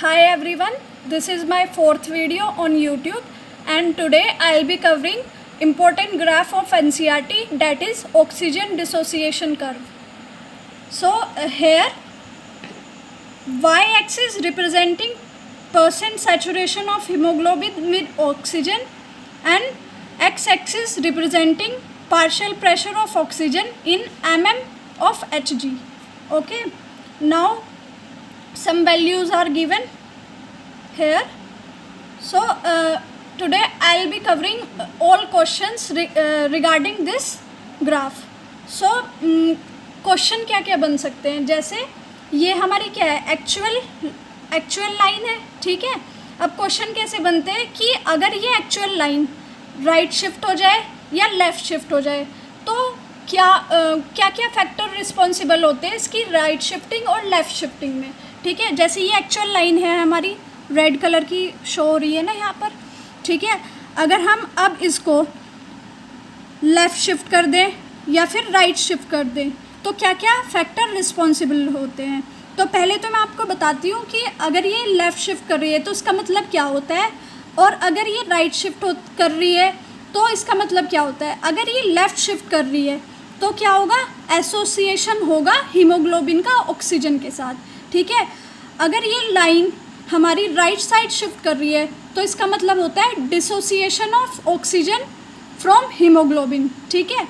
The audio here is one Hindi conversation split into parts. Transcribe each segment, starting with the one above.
Hi everyone, this is my fourth video on YouTube and today I will be covering important graph of NCERT, that is oxygen dissociation curve. So here y-axis representing percent saturation of hemoglobin with oxygen and x-axis representing partial pressure of oxygen in mm of Hg. Okay, now some values are given here. So today I will be covering all questions regarding this graph. So question क्या क्या बन सकते हैं, जैसे ये हमारी क्या है, एक्चुअल लाइन है, ठीक है. अब क्वेश्चन कैसे बनते हैं कि अगर ये एक्चुअल लाइन राइट शिफ्ट हो जाए या लेफ़्ट शिफ्ट हो जाए तो क्या क्या फैक्टर रिस्पॉन्सिबल होते हैं इसकी राइट शिफ्टिंग और लेफ़्ट शिफ्टिंग में, ठीक है. जैसे ये एक्चुअल लाइन है हमारी, रेड कलर की शो हो रही है ना यहाँ पर, ठीक है. अगर हम अब इसको लेफ़्ट शिफ्ट कर दें या फिर राइट शिफ्ट कर दें तो क्या क्या फैक्टर रिस्पॉन्सिबल होते हैं. तो पहले तो मैं आपको बताती हूँ कि अगर ये लेफ़्ट शिफ्ट कर रही है तो इसका मतलब क्या होता है, और अगर ये राइट शिफ्ट कर रही है तो इसका मतलब क्या होता है. अगर ये लेफ़्ट शिफ्ट कर रही है तो क्या होगा, एसोसिएशन होगा हीमोग्लोबिन का ऑक्सीजन के साथ, ठीक है. अगर ये लाइन हमारी राइट साइड शिफ्ट कर रही है तो इसका मतलब होता है dissociation of oxygen from haemoglobin, ठीक है.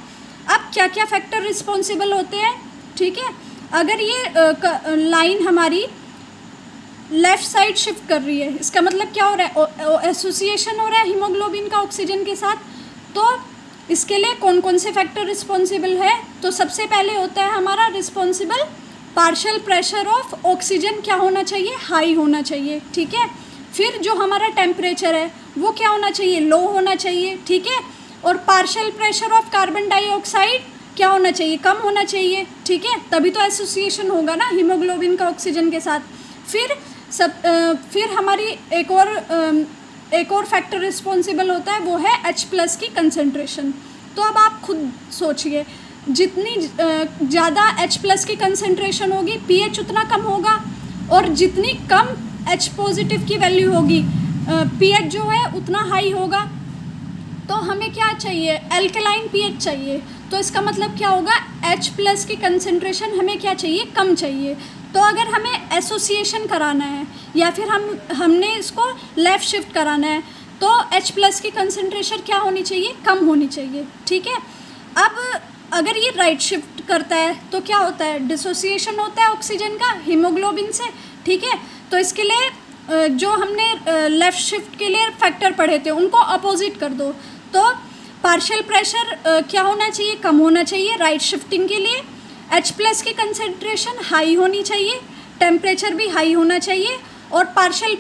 अब क्या क्या फैक्टर रिस्पॉन्सिबल होते हैं, ठीक है. अगर ये लाइन हमारी लेफ़्ट साइड शिफ्ट कर रही है, इसका मतलब क्या हो रहा है, एसोसिएशन हो रहा है हीमोग्लोबिन का ऑक्सीजन के साथ. तो इसके लिए कौन कौन से फैक्टर रिस्पॉन्सिबल है, तो सबसे पहले होता है हमारा responsible partial pressure of oxygen क्या होना चाहिए, हाई होना चाहिए, ठीक है. फिर जो हमारा टेम्परेचर है वो क्या होना चाहिए, लो होना चाहिए, ठीक है. और partial pressure of carbon dioxide क्या होना चाहिए, कम होना चाहिए, ठीक है. तभी तो एसोसिएशन होगा ना हीमोग्लोबिन का ऑक्सीजन के साथ. फिर हमारी एक और फैक्टर रिस्पॉन्सिबल होता है, वो है H+ की कंसनट्रेशन. तो अब आप खुद सोचिए, जितनी ज़्यादा H+ की कंसनट्रेशन होगी pH उतना कम होगा, और जितनी कम H पॉजिटिव की वैल्यू होगी pH जो है उतना हाई होगा. तो हमें क्या चाहिए, एल्कलाइन pH चाहिए. तो इसका मतलब क्या होगा, H+ की कंसनट्रेशन हमें क्या चाहिए, कम चाहिए. तो अगर हमें एसोसिएशन कराना है या फिर हमने इसको लेफ़्ट शिफ्ट कराना है तो H+ की कंसनट्रेशन क्या होनी चाहिए, कम होनी चाहिए, ठीक है. अब अगर ये राइट शिफ्ट करता है तो क्या होता है, डिसोसिएशन होता है ऑक्सीजन का हीमोग्लोबिन से, ठीक है. तो इसके लिए जो हमने लेफ़्ट शिफ्ट के लिए फैक्टर पढ़े थे उनको अपोजिट कर दो. तो पार्शियल प्रेशर क्या होना चाहिए, कम होना चाहिए राइट शिफ्टिंग के लिए. H+ की कंसनट्रेशन हाई होनी चाहिए, टेम्परेचर भी हाई होना चाहिए, और partial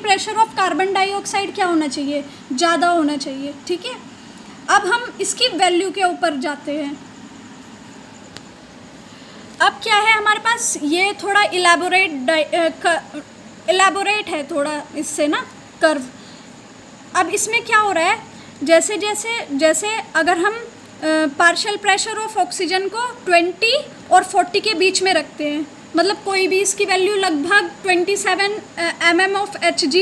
pressure of carbon dioxide क्या होना चाहिए, ज़्यादा होना चाहिए, ठीक है. अब हम इसकी वैल्यू के ऊपर जाते हैं. अब क्या है हमारे पास, ये थोड़ा इलेबोरेट है थोड़ा इससे ना कर्व. अब इसमें क्या हो रहा है, जैसे अगर हम पार्शियल प्रेशर ऑफ ऑक्सीजन को 20 और 40 के बीच में रखते हैं, मतलब कोई भी इसकी वैल्यू लगभग 27 mm ऑफ Hg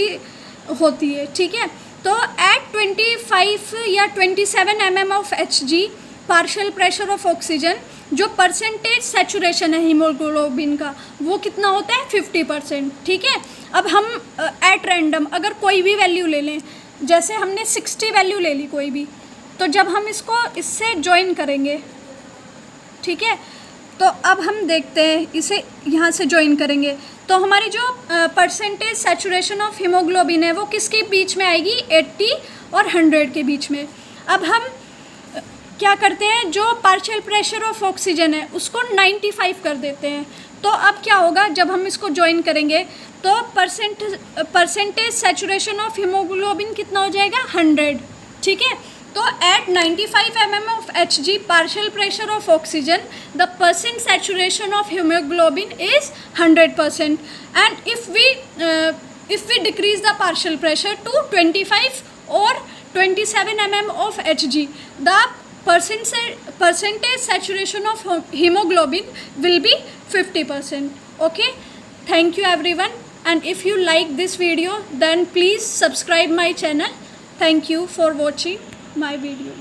होती है, ठीक है. तो एट 25 या 27 mm of Hg partial pressure of oxygen, जो परसेंटेज सैचुरेशन है हीमोग्लोबिन का वो कितना होता है, 50%, ठीक है. अब हम एट रैंडम अगर कोई भी वैल्यू ले लें, जैसे हमने 60 वैल्यू ले ली कोई भी, तो जब हम इसको इससे ज्वाइन करेंगे, ठीक है, तो अब हम देखते हैं इसे यहाँ से ज्वाइन करेंगे तो हमारी जो परसेंटेज सैचुरेशन ऑफ हीमोग्लोबिन है वो किसके बीच में आएगी, 80 और 100 के बीच में. अब हम क्या करते हैं, जो पार्शियल प्रेशर ऑफ ऑक्सीजन है उसको 95 कर देते हैं. तो अब क्या होगा, जब हम इसको ज्वाइन करेंगे तो परसेंटेज सैचुरेशन ऑफ हीमोग्लोबिन कितना हो जाएगा, 100, ठीक है. तो eight 95 mm of Hg partial pressure of oxygen, the percent saturation of hemoglobin is 100%. And if we decrease the partial pressure to 25 or 27 mm of Hg, the percentage saturation of hemoglobin will be 50%. Okay. Thank you everyone, and if you like this video then please subscribe my channel. Thank you for watching my video.